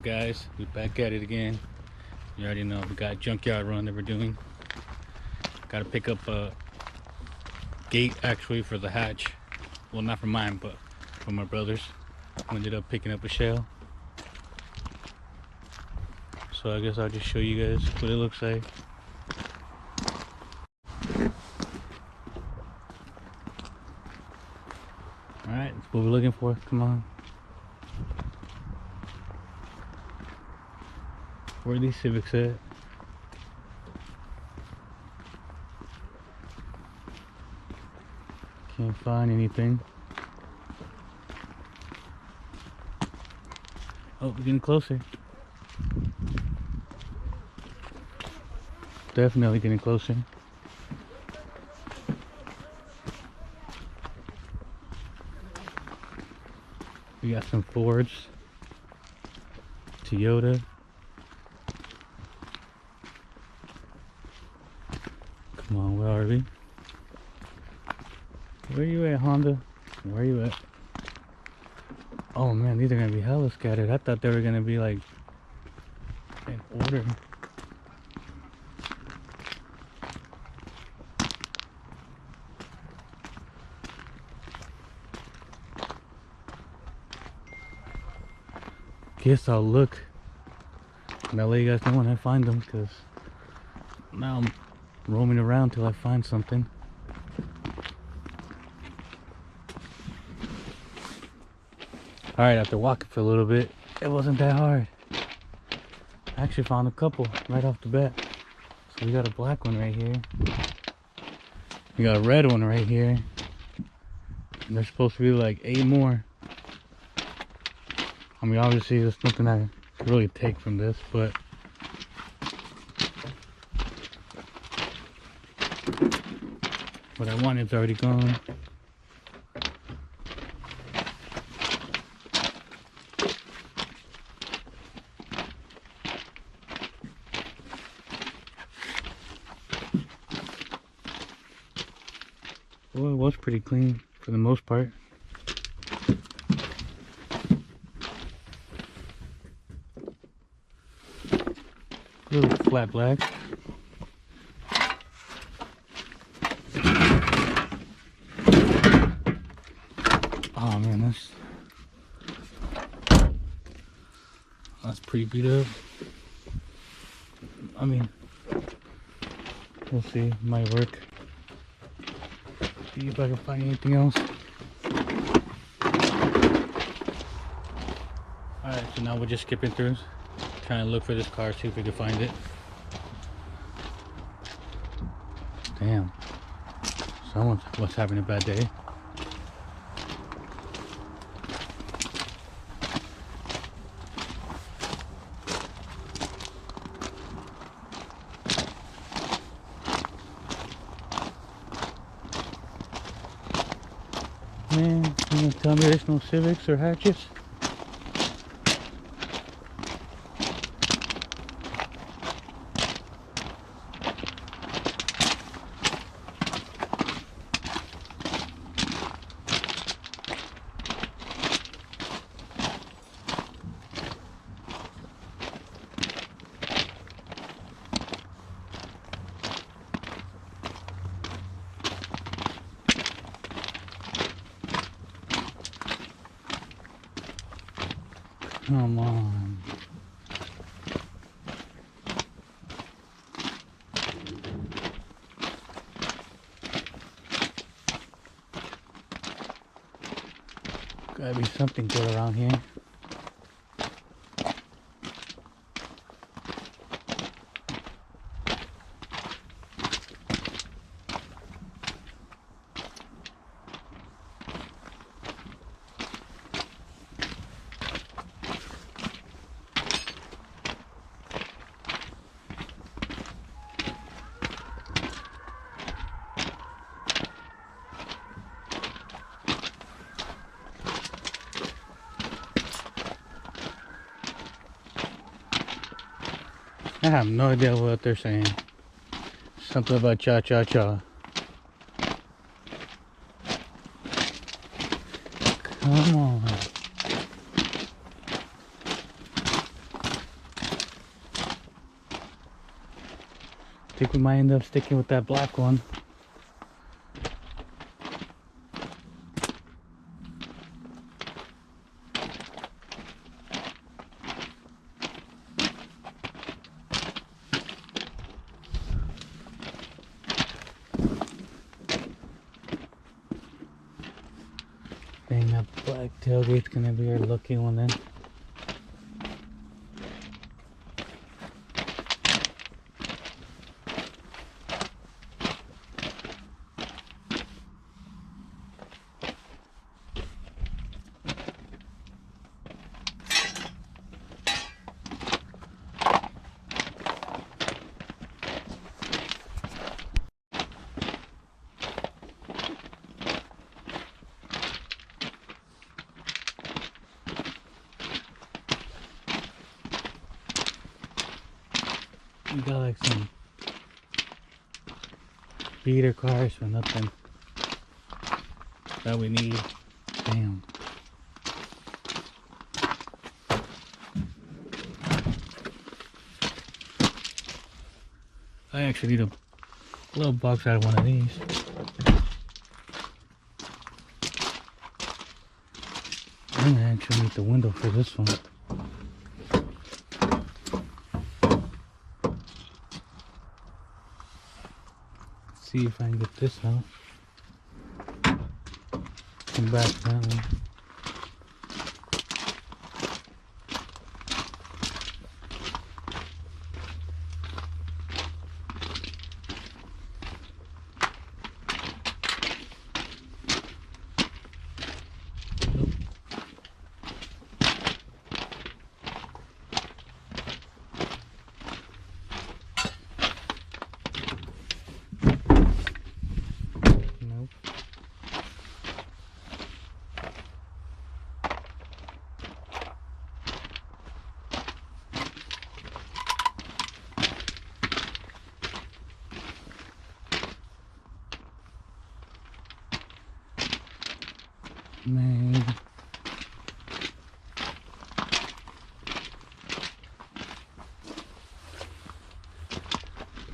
guys? We back at it again. You already know we got a junkyard run that we're doing. Got to pick up a gate actually for the hatch. Well, not for mine, but for my brother's. Ended up picking up a shell. So I guess I'll just show you guys what it looks like. Alright, that's what we're looking for. Come on. Where are these Civics at? Can't find anything. Oh, we're getting closer. Definitely getting closer. We got some Fords, Toyota. Come on, where are we? Where you at, Honda? Where you at? Oh man, these are gonna be hella scattered. I thought they were gonna be like in order. Guess I'll look and I'll let you guys know when I find them, because now I'm roaming around till I find something. Alright, after walking for a little bit, it wasn't that hard. I actually found a couple right off the bat. So we got a black one right here. We got a red one right here. And there's supposed to be like 8 more. I mean, obviously there's nothing I can really take from this, but what I wanted is already gone. Well, it was pretty clean for the most part. Little flat black. Oh man, that's pretty beat up. I mean, we'll see. Might work. See if I can find anything else. Alright, so now we're just skipping through, trying to look for this car, see if we can find it. Damn. Someone was having a bad day. Man, you gonna tell me there's no Civics or hatches? Come on. Gotta be something good around here. I have no idea what they're saying. Something about cha-cha-cha. Come on. think we might end up sticking with that black one. Dang, that black tailgate's gonna be our lucky one then. We got like some beater cars for nothing that we need. Damn. I actually need a little box out of one of these. I'm gonna actually need the window for this one. See if I can get this out. Come back to that one. Man.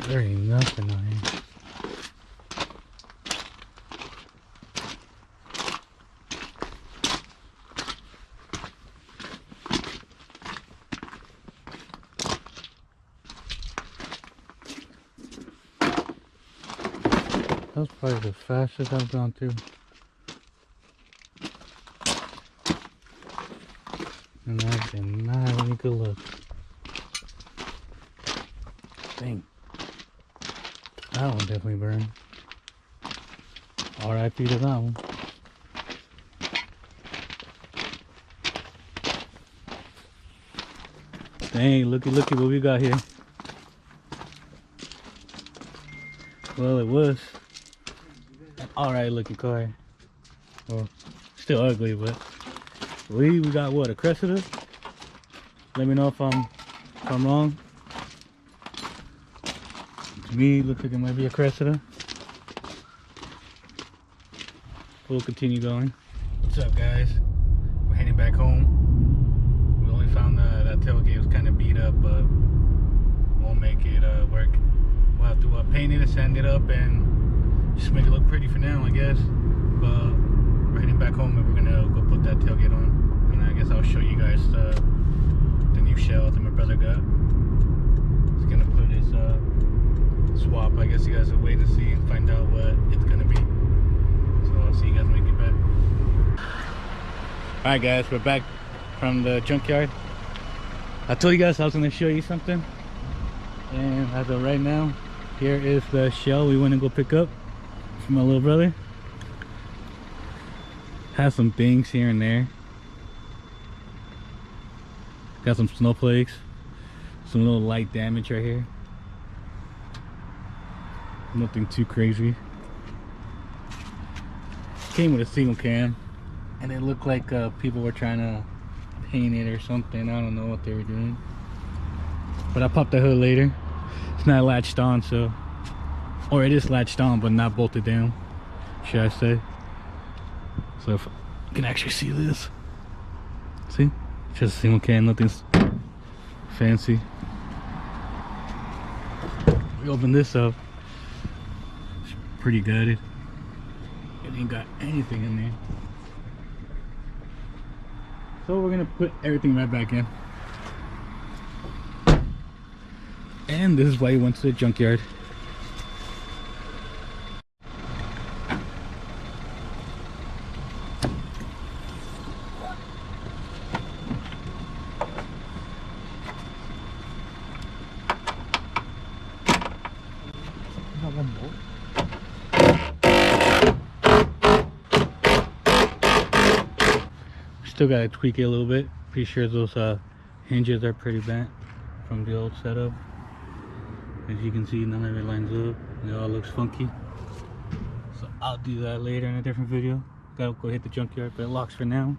There ain't nothing on here. That's probably the fastest I've gone through. And that did not have any good luck. Dang. That one definitely burned. R.I.P. to that one. Dang, looky what we got here. Well, it was an alright looking car. Well, still ugly, but we got what, a Cressida? Let me know if I'm wrong. To me, it looks like it might be a Cressida. We'll continue going. What's up, guys? We're heading back home. We only found that tailgate was kind of beat up, but we'll make it work. We'll have to paint it and sand it up and just make it look pretty for now, I guess. But we're heading back home and we're gonna go put that tailgate on. And I guess I'll show you guys the new shell that my brother got. He's gonna put his swap. I guess you guys will wait and see and find out what it's gonna be. So I'll see you guys when we get back. Alright guys, we're back from the junkyard. I told you guys I was gonna show you something. And as of right now, here is the shell we went to go pick up from my little brother. Has some things here and there. Got some snowflakes. Some little light damage right here. Nothing too crazy. Came with a single cam. And it looked like people were trying to paint it or something. I don't know what they were doing. But I popped the hood later. It's not latched on, so... Or it is latched on, but not bolted down, should I say. So if you can actually see this. See? It's just a single cam, nothing's fancy. We open this up. It's pretty gutted. It ain't got anything in there. So we're gonna put everything right back in. And this is why he went to the junkyard. Still gotta tweak it a little bit. Pretty sure those hinges are pretty bent from the old setup. As you can see, none of it lines up. It all looks funky. So I'll do that later in a different video. Gotta go hit the junkyard, but it locks for now.